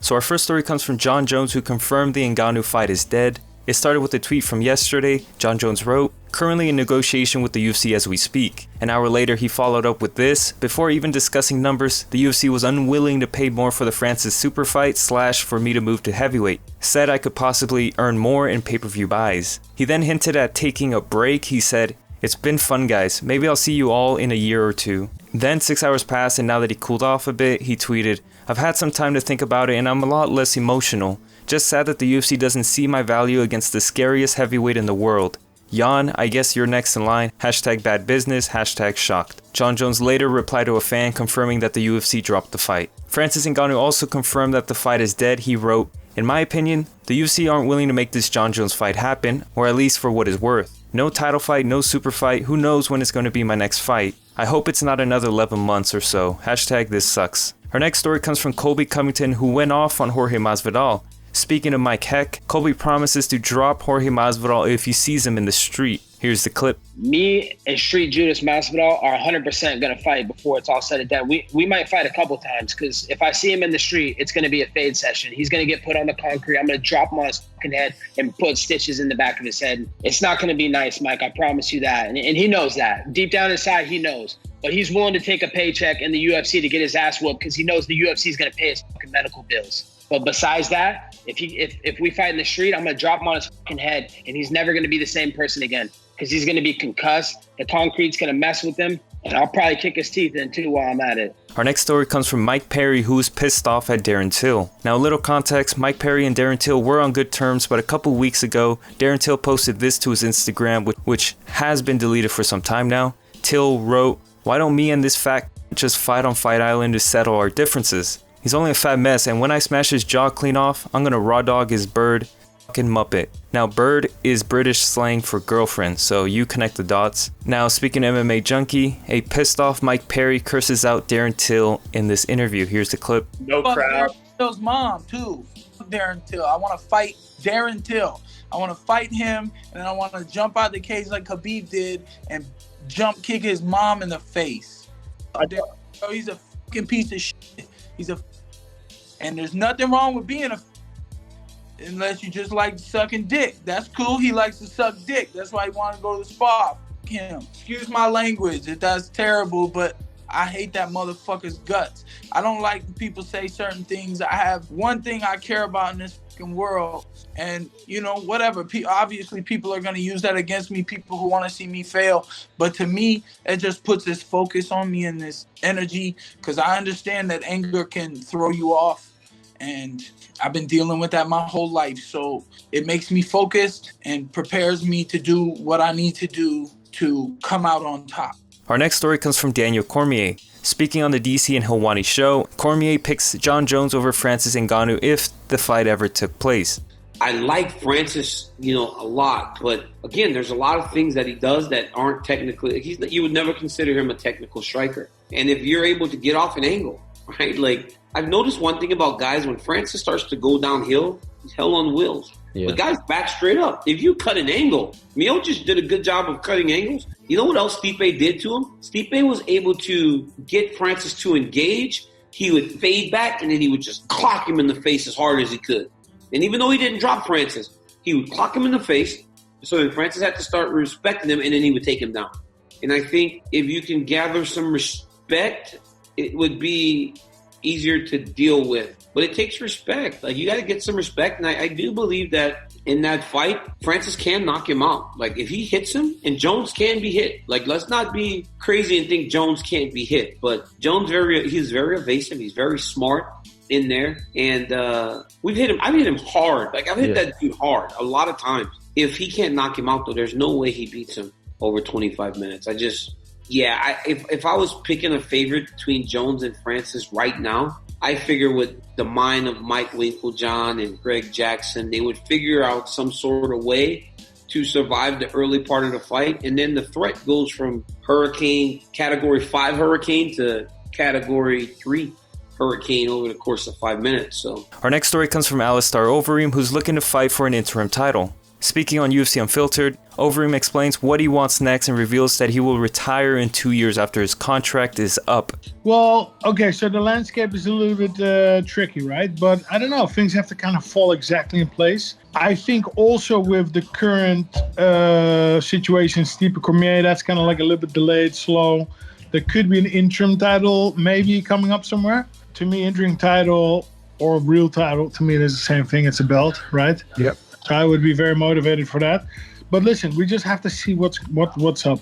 So our first story comes from Jon Jones, who confirmed the Ngannou fight is dead. It started with a tweet from yesterday. Jon Jones wrote, "Currently in negotiation with the UFC as we speak." An hour later, he followed up with this. "Before even discussing numbers, the UFC was unwilling to pay more for the Francis superfight / for me to move to heavyweight. Said I could possibly earn more in pay-per-view buys." He then hinted at taking a break. He said, "It's been fun, guys. Maybe I'll see you all in a year or two." Then 6 hours passed, and now that he cooled off a bit, he tweeted, "I've had some time to think about it and I'm a lot less emotional. Just sad that the UFC doesn't see my value against the scariest heavyweight in the world. Jan, I guess you're next in line. #bad business, #shocked." Jon Jones later replied to a fan confirming that the UFC dropped the fight. Francis Ngannou also confirmed that the fight is dead. He wrote, "In my opinion, the UFC aren't willing to make this Jon Jones fight happen, or at least for what it's worth. No title fight, no super fight. Who knows when it's going to be my next fight. I hope it's not another 11 months or so. #this sucks." Our next story comes from Colby Covington, who went off on Jorge Masvidal. Speaking of Mike Heck, Colby promises to drop Jorge Masvidal if he sees him in the street. Here's the clip. "Me and Street Judas Masvidal are 100% going to fight before it's all said and done. We might fight a couple times because if I see him in the street, it's going to be a fade session. He's going to get put on the concrete. I'm going to drop him on his fucking head and put stitches in the back of his head. It's not going to be nice, Mike. I promise you that." And he knows that. Deep down inside, he knows. But he's willing to take a paycheck in the UFC to get his ass whooped because he knows the UFC is going to pay his fucking medical bills. But besides that, if we fight in the street, I'm going to drop him on his fucking head and he's never going to be the same person again because he's going to be concussed. The concrete's going to mess with him and I'll probably kick his teeth in too while I'm at it. Our next story comes from Mike Perry, who is pissed off at Darren Till. Now, a little context, Mike Perry and Darren Till were on good terms, but a couple weeks ago, Darren Till posted this to his Instagram, which has been deleted for some time now. Till wrote, "Why don't me and this fat just fight on Fight Island to settle our differences? He's only a fat mess, and when I smash his jaw clean off, I'm gonna raw dog his bird fucking muppet." Now, bird is British slang for girlfriend, so you connect the dots. Now, speaking of MMA junkie, a pissed off Mike Perry curses out Darren Till in this interview. Here's the clip. "No crowd." Till's mom too. Darren Till. I want to fight Darren Till. I want to fight him, and I want to jump out the cage like Khabib did and jump kick his mom in the face. He's a fucking piece of shit. And there's nothing wrong with being unless you just like sucking dick. That's cool. He likes to suck dick. That's why he wanted to go to the spa. Fuck him. Excuse my language if that's terrible, but I hate that motherfucker's guts. I don't like when people say certain things. I have one thing I care about in this fucking world, and whatever. Obviously, people are gonna use that against me. People who want to see me fail, but to me, it just puts this focus on me and this energy, because I understand that anger can throw you off, and I've been dealing with that my whole life. So it makes me focused and prepares me to do what I need to do to come out on top. Our next story comes from Daniel Cormier. Speaking on the DC and Helwani show, Cormier picks Jon Jones over Francis Ngannou if the fight ever took place. I like Francis, a lot, but again, there's a lot of things that he does that aren't technically. You would never consider him a technical striker. And if you're able to get off an angle, right? Like, I've noticed one thing about guys: when Francis starts to go downhill, he's hell on wheels. Yeah. The guy's back straight up. If you cut an angle, Miocic did a good job of cutting angles. You know what else Stipe did to him? Stipe was able to get Francis to engage. He would fade back, and then he would just clock him in the face as hard as he could. And even though he didn't drop Francis, he would clock him in the face. So then Francis had to start respecting him, and then he would take him down. And I think if you can gather some respect, it would be easier to deal with. But it takes respect. Like, you got to get some respect. And I do believe that in that fight, Francis can knock him out. Like, if he hits him, and Jones can be hit. Like, let's not be crazy and think Jones can't be hit. But Jones, he's very evasive. He's very smart in there. And we've hit him. I've hit him hard. Like, I've hit that dude hard a lot of times. If he can't knock him out, though, there's no way he beats him over 25 minutes. If I was picking a favorite between Jones and Francis right now, I figure with the mind of Mike Winklejohn and Greg Jackson, they would figure out some sort of way to survive the early part of the fight. And then the threat goes from category 5 hurricane to category 3 hurricane over the course of 5 minutes. So our next story comes from Alistair Overeem, who's looking to fight for an interim title. Speaking on UFC Unfiltered, Overeem explains what he wants next and reveals that he will retire in 2 years after his contract is up. Well, okay, so the landscape is a little bit tricky, right? But I don't know, things have to kind of fall exactly in place. I think also with the current situation, Stipe Cormier, that's kind of like a little bit delayed, slow. There could be an interim title maybe coming up somewhere. To me, interim title or real title, to me, it is the same thing. It's a belt, right? Yep. So I would be very motivated for that. But listen, we just have to see what's up.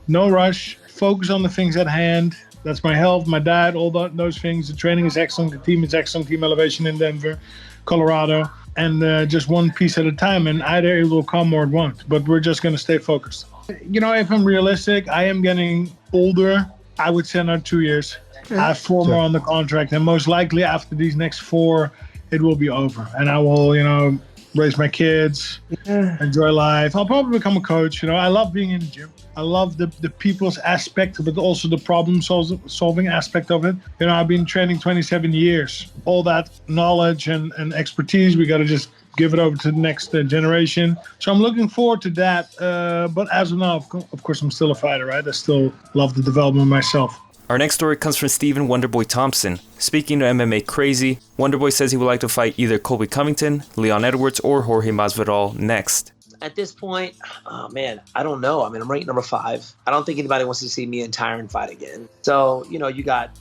No rush. Focus on the things at hand. That's my health, my diet, all those things. The training is excellent. The team is excellent. Team Elevation in Denver, Colorado. And just one piece at a time. And either it will come or it won't. But we're just going to stay focused. You know, if I'm realistic, I am getting older. I would say another 2 years. I have 4 more on the contract. And most likely after these next 4, it will be over. And I will, you know, raise my kids, enjoy life. I'll probably become a coach. You know, I love being in the gym. I love the people's aspect, but also the problem solving aspect of it. You know, I've been training 27 years. All that knowledge and expertise, we got to just give it over to the next generation. So I'm looking forward to that. But as of now, of course, I'm still a fighter, right? I still love the development myself. Our next story comes from Stephen Wonderboy Thompson. Speaking to MMA Crazy, Wonderboy says he would like to fight either Colby Covington, Leon Edwards, or Jorge Masvidal next. At this point, oh man, I don't know. I mean, I'm ranked number 5. I don't think anybody wants to see me and Tyron fight again. So, you know, you got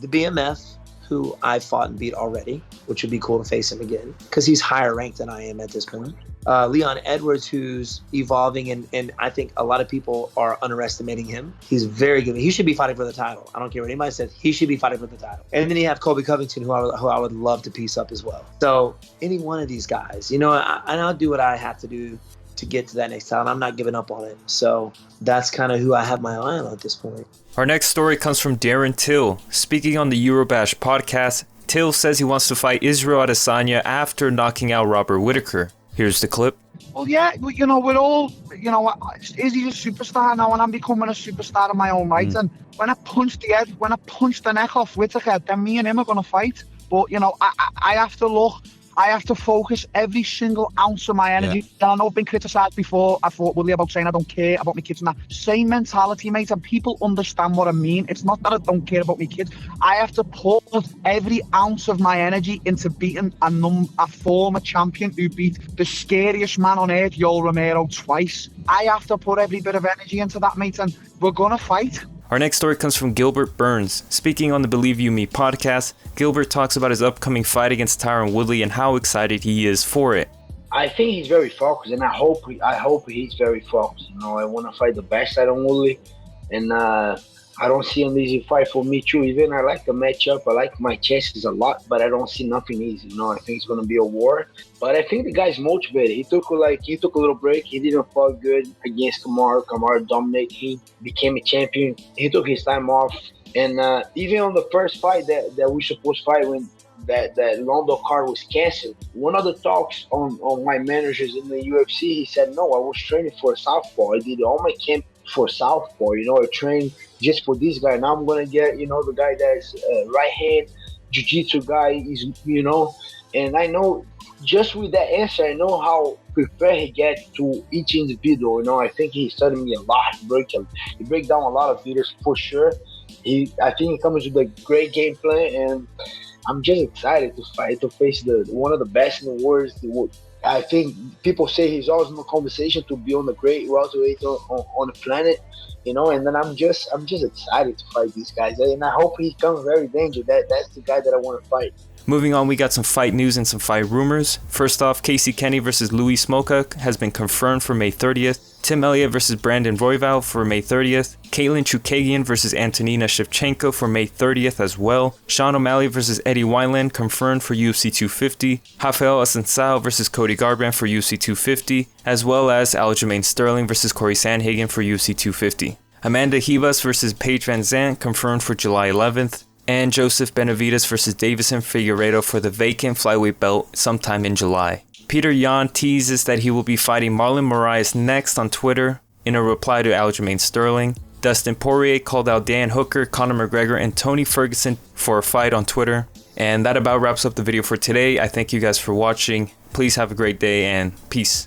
the BMF, who I fought and beat already, which would be cool to face him again, because he's higher ranked than I am at this point. Leon Edwards, who's evolving, and I think a lot of people are underestimating him. He's very good. He should be fighting for the title. I don't care what anybody says. He should be fighting for the title. And then you have Colby Covington, who I would love to piece up as well. So any one of these guys, you know, and I'll do what I have to do to get to that next title. I'm not giving up on it. So that's kind of who I have my eye on at this point. Our next story comes from Darren Till. Speaking on the Eurobash podcast, Till says he wants to fight Israel Adesanya after knocking out Robert Whittaker. Here's the clip. Well, yeah, you know, we're all, you know, Izzy's a superstar now, and I'm becoming a superstar in my own right. And when I punched the neck off Whittaker, then me and him are going to fight. But, you know, I have to look. I have to focus every single ounce of my energy. Yeah. And I know I've been criticised before. I thought Woodley about saying I don't care about my kids and that. Same mentality, mate, and people understand what I mean. It's not that I don't care about my kids. I have to put every ounce of my energy into beating a former champion who beat the scariest man on earth, Yoel Romero, twice. I have to put every bit of energy into that, mate, and we're going to fight. Our next story comes from Gilbert Burns. Speaking on the Believe You Me podcast, Gilbert talks about his upcoming fight against Tyron Woodley and how excited he is for it. I think he's very focused, and I hope he's very focused. You know, I want to fight the best Tyron Woodley, and I don't see an easy fight for me too. Even I like the matchup, I like my chances a lot, but I don't see nothing easy. You know, I think it's gonna be a war. But I think the guy's motivated. He took a little break. He didn't fight good against Kamaru. Kamaru dominated. He became a champion. He took his time off, and even on the first fight that we supposed to fight when that London card was canceled, one of the talks on my managers in the UFC, he said, no, I was training for a southpaw. I did all my camp for southpaw. You know, I trained just for this guy. Now I'm gonna get, you know, the guy that's right hand jiu-jitsu guy is, you know, and I know just with that answer, I know how prepared he gets to each individual. You know, I think he studied me a lot. He break down a lot of videos for sure. I think he comes with a great game plan, and I'm just excited to face one of the best in the world. I think people say he's always in the conversation to be on the great welterweight on the planet, you know. And then I'm just excited to fight these guys, and I hope he comes very dangerous. That's the guy that I want to fight. Moving on, we got some fight news and some fight rumors. First off, Casey Kenny versus Louis Smolka has been confirmed for May 30th. Tim Elliott versus Brandon Royval for May 30th. Caitlin Chukagian versus Antonina Shevchenko for May 30th as well. Sean O'Malley versus Eddie Wineland confirmed for UFC 250. Rapael Assuncao versus Cody Garbrandt for UFC 250, as well as Aljamain Sterling versus Corey Sandhagen for UFC 250. Amanda Ribas versus Paige Vanzant confirmed for July 11th. And Joseph Benavidez versus Deiveison Figuerido for the vacant flyweight belt sometime in July. Peter Yan teases that he will be fighting Marlon Moraes next on Twitter in a reply to Aljamain Sterling. Dustin Poirier called out Dan Hooker, Conor McGregor, and Tony Ferguson for a fight on Twitter. And that about wraps up the video for today. I thank you guys for watching. Please have a great day and peace.